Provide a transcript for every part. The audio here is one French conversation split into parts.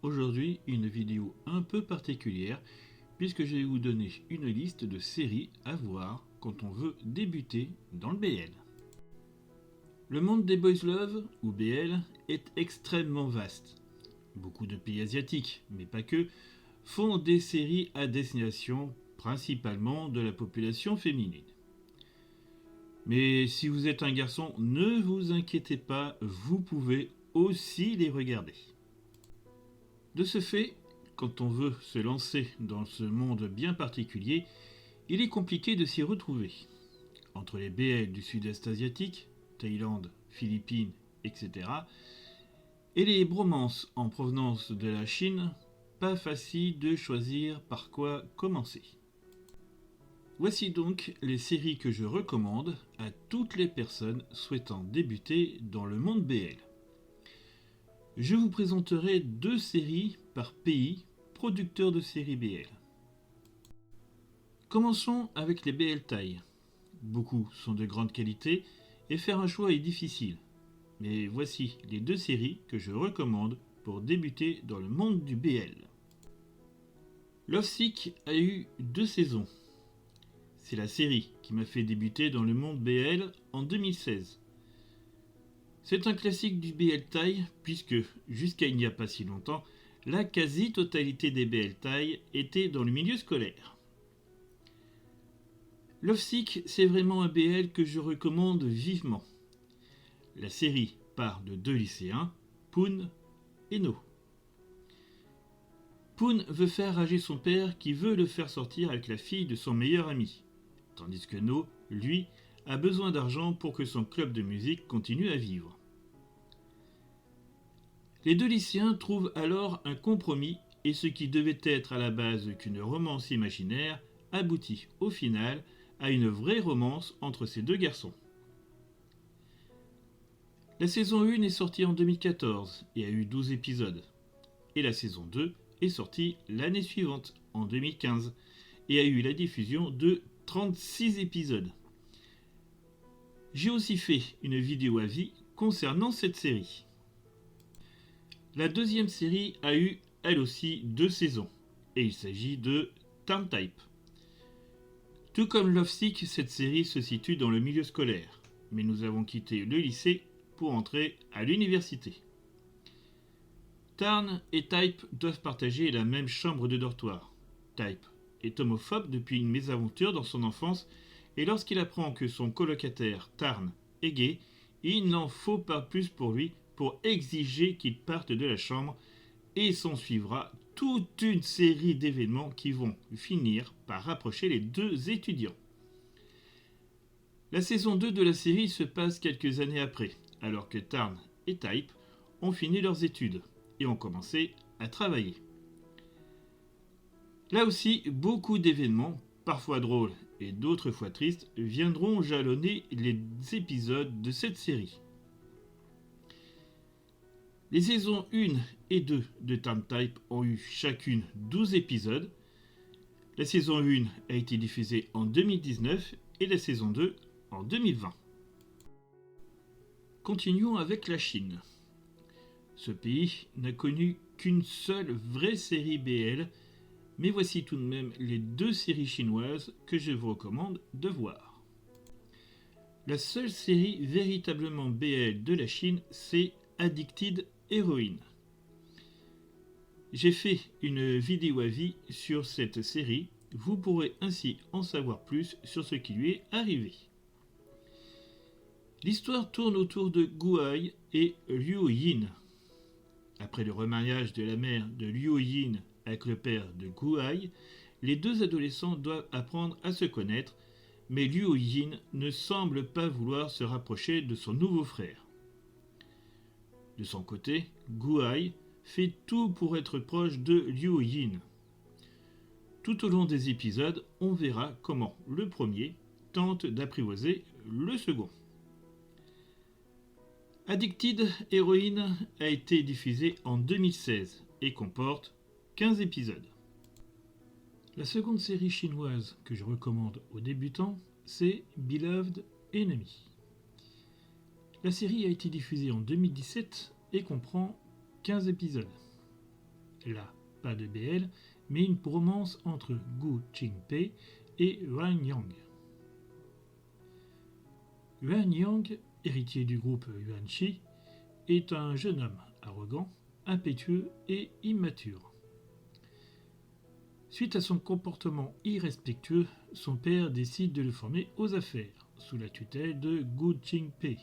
Aujourd'hui une vidéo un peu particulière puisque je vais vous donner une liste de séries à voir quand on veut débuter dans le BL. Le monde des Boys Love, ou BL, est extrêmement vaste. Beaucoup de pays asiatiques, mais pas que, font des séries à destination principalement de la population féminine. Mais si vous êtes un garçon, ne vous inquiétez pas, vous pouvez aussi les regarder. De ce fait, quand on veut se lancer dans ce monde bien particulier, il est compliqué de s'y retrouver. Entre les BL du sud-est asiatique, Thaïlande, Philippines, etc., et les bromances en provenance de la Chine, pas facile de choisir par quoi commencer. Voici donc les séries que je recommande à toutes les personnes souhaitant débuter dans le monde BL. Je vous présenterai 2 séries par pays producteurs de séries BL. Commençons avec les BL Thaï. Beaucoup sont de grande qualité et faire un choix est difficile. Mais voici les 2 séries que je recommande pour débuter dans le monde du BL. Lovesick a eu 2 saisons. C'est la série qui m'a fait débuter dans le monde BL en 2016. C'est un classique du BL Thaï puisque, jusqu'à il n'y a pas si longtemps, la quasi-totalité des BL Thaï était dans le milieu scolaire. Lovesick, c'est vraiment un BL que je recommande vivement. La série part de 2 lycéens, Poon et No. Poon veut faire rager son père qui veut le faire sortir avec la fille de son meilleur ami, tandis que No, lui, a besoin d'argent pour que son club de musique continue à vivre. Les 2 lycéens trouvent alors un compromis et ce qui devait être à la base qu'une romance imaginaire aboutit au final à une vraie romance entre ces 2 garçons. La saison 1 est sortie en 2014 et a eu 12 épisodes. Et la saison 2 est sortie l'année suivante, en 2015, et a eu la diffusion de 36 épisodes. J'ai aussi fait une vidéo avis concernant cette série. La deuxième série a eu, elle aussi, 2 saisons, et il s'agit de Tarn Type. Tout comme Lovesick, cette série se situe dans le milieu scolaire, mais nous avons quitté le lycée pour entrer à l'université. Tarn et Type doivent partager la même chambre de dortoir. Type est homophobe depuis une mésaventure dans son enfance et lorsqu'il apprend que son colocataire Tarn est gay, il n'en faut pas plus pour lui pour exiger qu'il parte de la chambre et s'en suivra toute une série d'événements qui vont finir par rapprocher les 2 étudiants. La saison 2 de la série se passe quelques années après, alors que Tarn et Type ont fini leurs études et ont commencé à travailler. Là aussi, beaucoup d'événements, parfois drôles et d'autres fois tristes, viendront jalonner les épisodes de cette série. Les saisons 1 et 2 de Tarn Type ont eu chacune 12 épisodes. La saison 1 a été diffusée en 2019 et la saison 2 en 2020. Continuons avec la Chine. Ce pays n'a connu qu'une seule vraie série BL, mais voici tout de même les 2 séries chinoises que je vous recommande de voir. La seule série véritablement BL de la Chine, c'est Addicted Heroine. J'ai fait une vidéo avis sur cette série, vous pourrez ainsi en savoir plus sur ce qui lui est arrivé. L'histoire tourne autour de Guai et Liu Yin. Après le remariage de la mère de Liu Yin avec le père de Guai, les 2 adolescents doivent apprendre à se connaître, mais Liu Yin ne semble pas vouloir se rapprocher de son nouveau frère. De son côté, Guai fait tout pour être proche de Liu Yin. Tout au long des épisodes, on verra comment le premier tente d'apprivoiser le second. Addicted Heroine a été diffusée en 2016 et comporte 15 épisodes. La seconde série chinoise que je recommande aux débutants, c'est Beloved Enemy. La série a été diffusée en 2017 et comprend 15 épisodes. Là, pas de BL, mais une romance entre Gu Qingpei et Yuan Yang. Yuan Yang, héritier du groupe Yuanqi, est un jeune homme arrogant, impétueux et immature. Suite à son comportement irrespectueux, son père décide de le former aux affaires, sous la tutelle de Gu Qingpei,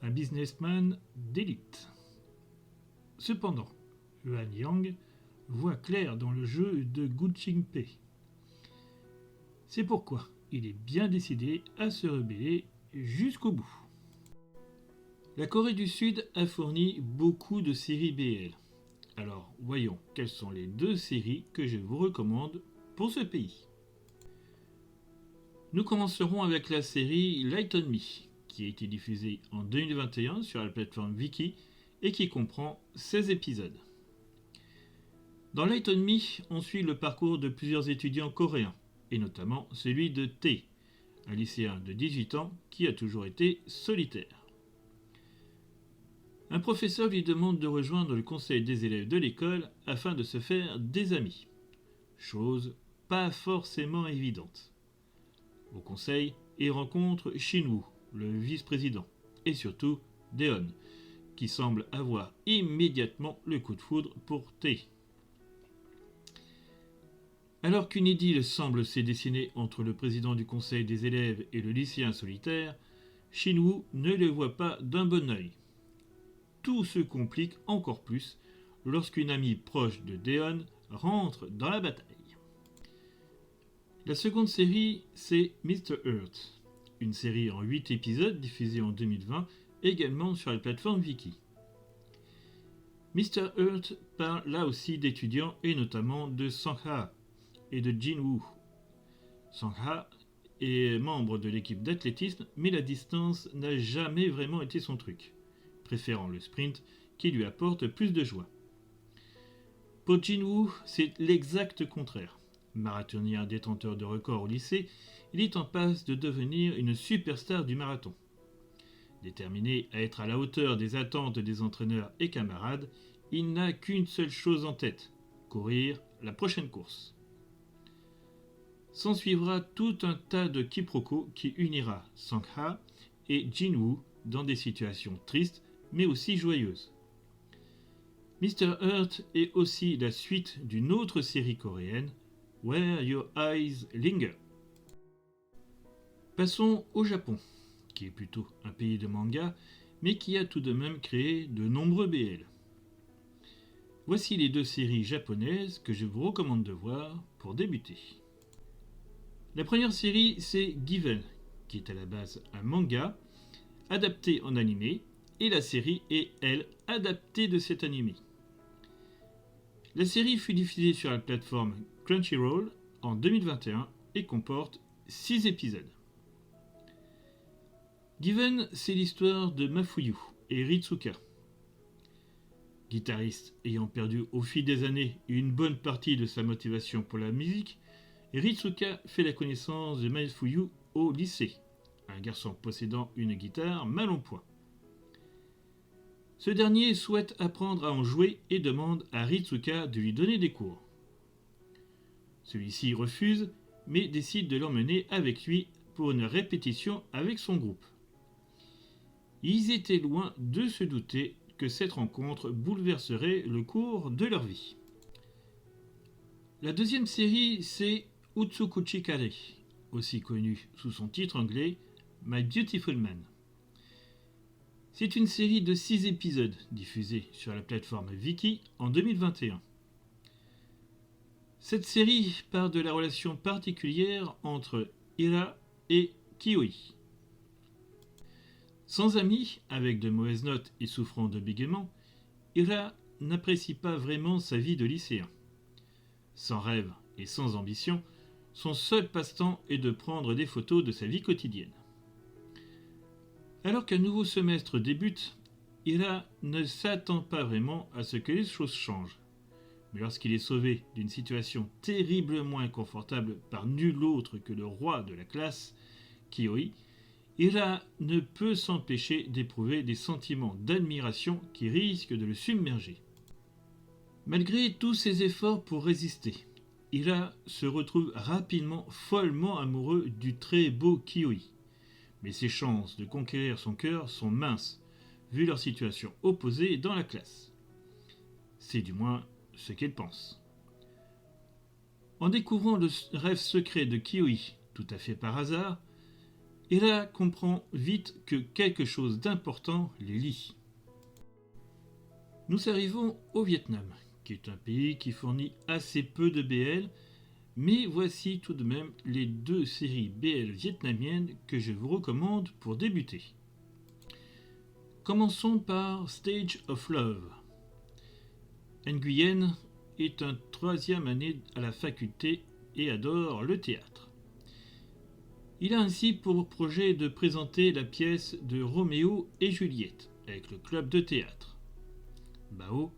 un businessman d'élite. Cependant, Yuan Yang voit clair dans le jeu de Gu Qingpei. C'est pourquoi il est bien décidé à se rebeller jusqu'au bout. La Corée du Sud a fourni beaucoup de séries BL. Alors voyons quelles sont les 2 séries que je vous recommande pour ce pays. Nous commencerons avec la série Light on Me, qui a été diffusée en 2021 sur la plateforme Viki et qui comprend 16 épisodes. Dans Light on Me, on suit le parcours de plusieurs étudiants coréens, et notamment celui de Tae, un lycéen de 18 ans qui a toujours été solitaire. Un professeur lui demande de rejoindre le conseil des élèves de l'école afin de se faire des amis. Chose pas forcément évidente. Au conseil, il rencontre Shin-woo, le vice-président, et surtout Daeon, qui semble avoir immédiatement le coup de foudre pour Tae. Alors qu'une idylle semble se dessiner entre le président du conseil des élèves et le lycéen solitaire, Shin-woo ne le voit pas d'un bon œil. Tout se complique encore plus lorsqu'une amie proche de Daeon rentre dans la bataille. La seconde série, c'est Mr. Earth, une série en 8 épisodes diffusée en 2020, également sur la plateforme Viki. Mr. Earth parle là aussi d'étudiants et notamment de Sang-ha et de Jin-woo. Sang-ha est membre de l'équipe d'athlétisme, mais la distance n'a jamais vraiment été son truc, préférant le sprint qui lui apporte plus de joie. Pour Jin-woo, c'est l'exact contraire. Marathonien détenteur de records au lycée, il est en passe de devenir une superstar du marathon. Déterminé à être à la hauteur des attentes des entraîneurs et camarades, il n'a qu'une seule chose en tête, courir la prochaine course. S'ensuivra tout un tas de quiproquos qui unira Sang-ha et Jin-woo dans des situations tristes mais aussi joyeuses. Mr. Earth est aussi la suite d'une autre série coréenne, Where Your Eyes Linger. Passons au Japon, qui est plutôt un pays de manga, mais qui a tout de même créé de nombreux BL. Voici les 2 séries japonaises que je vous recommande de voir pour débuter. La première série, c'est Given, qui est à la base un manga, adapté en animé, et la série est, elle, adaptée de cet animé. La série fut diffusée sur la plateforme Crunchyroll en 2021 et comporte 6 épisodes. Given, c'est l'histoire de Mafuyu et Ritsuka. Guitariste ayant perdu au fil des années une bonne partie de sa motivation pour la musique, Ritsuka fait la connaissance de Mafuyu au lycée, un garçon possédant une guitare mal en point. Ce dernier souhaite apprendre à en jouer et demande à Ritsuka de lui donner des cours. Celui-ci refuse, mais décide de l'emmener avec lui pour une répétition avec son groupe. Ils étaient loin de se douter que cette rencontre bouleverserait le cours de leur vie. La deuxième série, c'est Utsukuchi Kare, aussi connu sous son titre anglais My Beautiful Man. C'est une série de 6 épisodes diffusée sur la plateforme Viki en 2021. Cette série part de la relation particulière entre Ira et Kioi. Sans amis, avec de mauvaises notes et souffrant de bégaiement, Ira n'apprécie pas vraiment sa vie de lycéen. Sans rêve et sans ambition, son seul passe-temps est de prendre des photos de sa vie quotidienne. Alors qu'un nouveau semestre débute, Ira ne s'attend pas vraiment à ce que les choses changent. Mais lorsqu'il est sauvé d'une situation terriblement inconfortable par nul autre que le roi de la classe, Kioi, Ira ne peut s'empêcher d'éprouver des sentiments d'admiration qui risquent de le submerger. Malgré tous ses efforts pour résister, Ira se retrouve rapidement follement amoureux du très beau Kioi. Mais ses chances de conquérir son cœur sont minces, vu leur situation opposée dans la classe. C'est du moins ce qu'elle pense. En découvrant le rêve secret de Kioi, tout à fait par hasard, Ira comprend vite que quelque chose d'important les lie. Nous arrivons au Vietnam, qui est un pays qui fournit assez peu de BL, mais voici tout de même les 2 séries BL vietnamiennes que je vous recommande pour débuter. Commençons par Stage of Love. Nguyen est en 3e année à la faculté et adore le théâtre. Il a ainsi pour projet de présenter la pièce de Roméo et Juliette avec le club de théâtre. Bao,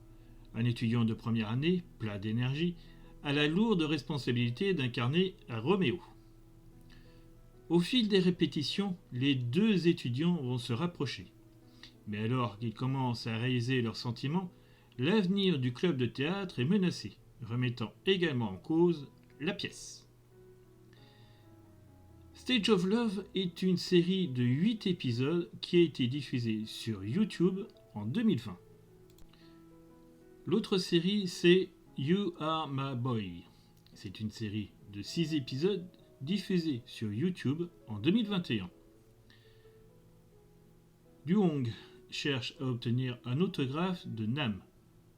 un étudiant de première année, plein d'énergie, a la lourde responsabilité d'incarner Roméo. Au fil des répétitions, les 2 étudiants vont se rapprocher. Mais alors qu'ils commencent à réaliser leurs sentiments, l'avenir du club de théâtre est menacé, remettant également en cause la pièce. Stage of Love est une série de 8 épisodes qui a été diffusée sur YouTube en 2020. L'autre série, c'est You Are My Boy. C'est une série de 6 épisodes diffusée sur YouTube en 2021. Duong cherche à obtenir un autographe de Nam,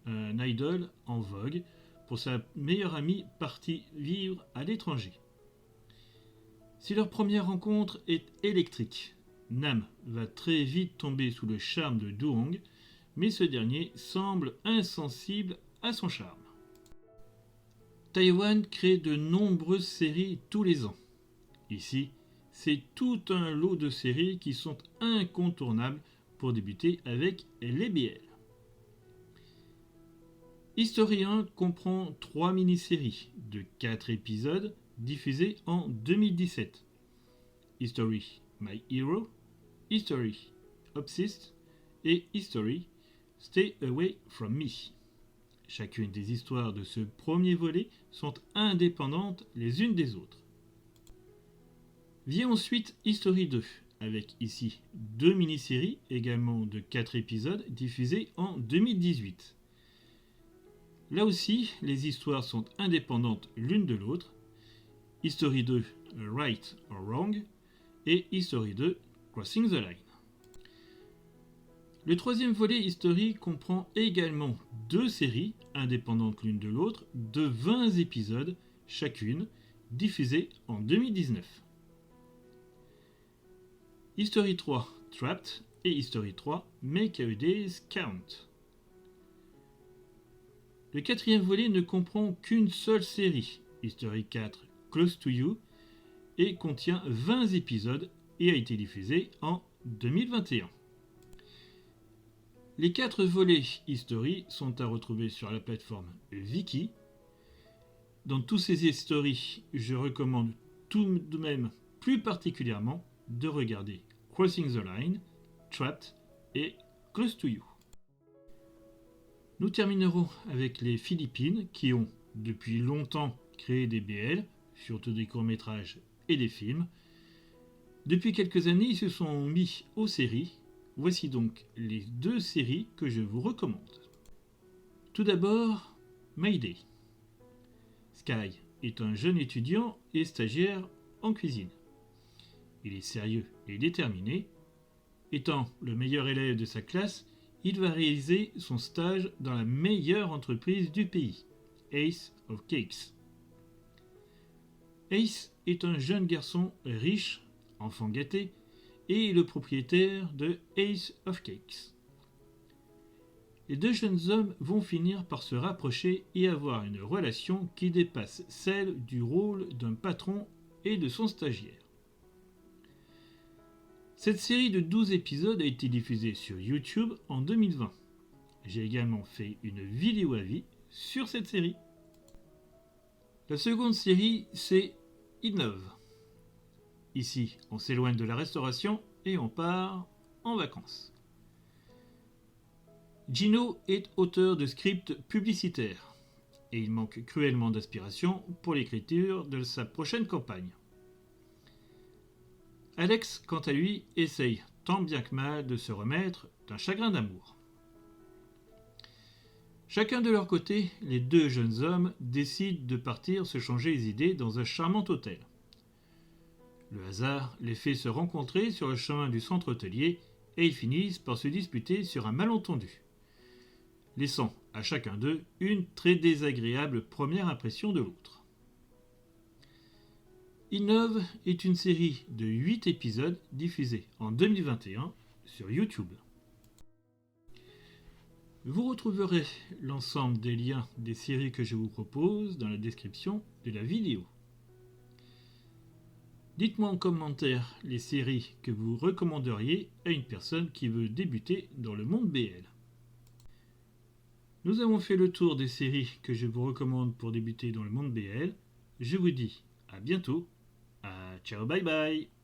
un idol en vogue, pour sa meilleure amie partie vivre à l'étranger. Si leur première rencontre est électrique, Nam va très vite tomber sous le charme de Duong, mais ce dernier semble insensible à son charme. Taïwan crée de nombreuses séries tous les ans. Ici, c'est tout un lot de séries qui sont incontournables pour débuter avec les BL. History 1 comprend 3 mini-séries de 4 épisodes diffusées en 2017. History My Hero, History Obsessed et History Stay Away From Me. Chacune des histoires de ce premier volet sont indépendantes les unes des autres. Vient ensuite History 2, avec ici 2 mini-séries également de 4 épisodes diffusées en 2018. Là aussi, les histoires sont indépendantes l'une de l'autre. History 2, Right or Wrong, et History 2, Crossing the Line. Le 3e volet History comprend également 2 séries, indépendantes l'une de l'autre, de 20 épisodes chacune, diffusées en 2019. History 3, Trapped, et History 3, Make Our Days Count. Le 4e volet ne comprend qu'une seule série, History 4, Close to You, et contient 20 épisodes et a été diffusé en 2021. Les 4 volets History sont à retrouver sur la plateforme Viki. Dans tous ces History, je recommande tout de même plus particulièrement de regarder Crossing the Line, Trapped et Close to You. Nous terminerons avec les Philippines qui ont depuis longtemps créé des BL, surtout des courts-métrages et des films. Depuis quelques années, ils se sont mis aux séries. Voici donc les 2 séries que je vous recommande. Tout d'abord, Mayday. Sky est un jeune étudiant et stagiaire en cuisine. Il est sérieux et déterminé. Étant le meilleur élève de sa classe, il va réaliser son stage dans la meilleure entreprise du pays, Ace of Cakes. Ace est un jeune garçon riche, enfant gâté, et le propriétaire de Ace of Cakes. Les 2 jeunes hommes vont finir par se rapprocher et avoir une relation qui dépasse celle du rôle d'un patron et de son stagiaire. Cette série de 12 épisodes a été diffusée sur YouTube en 2020. J'ai également fait une vidéo avis sur cette série. La seconde série, c'est Innove. Ici, on s'éloigne de la restauration et on part en vacances. Gino est auteur de scripts publicitaires et il manque cruellement d'inspiration pour l'écriture de sa prochaine campagne. Alex, quant à lui, essaye tant bien que mal de se remettre d'un chagrin d'amour. Chacun de leur côté, les deux jeunes hommes décident de partir se changer les idées dans un charmant hôtel. Le hasard les fait se rencontrer sur le chemin du centre hôtelier et ils finissent par se disputer sur un malentendu, laissant à chacun d'eux une très désagréable première impression de l'autre. Innove est une série de 8 épisodes diffusée en 2021 sur YouTube. Vous retrouverez l'ensemble des liens des séries que je vous propose dans la description de la vidéo. Dites-moi en commentaire les séries que vous recommanderiez à une personne qui veut débuter dans le monde BL. Nous avons fait le tour des séries que je vous recommande pour débuter dans le monde BL. Je vous dis à bientôt. Ciao, bye bye.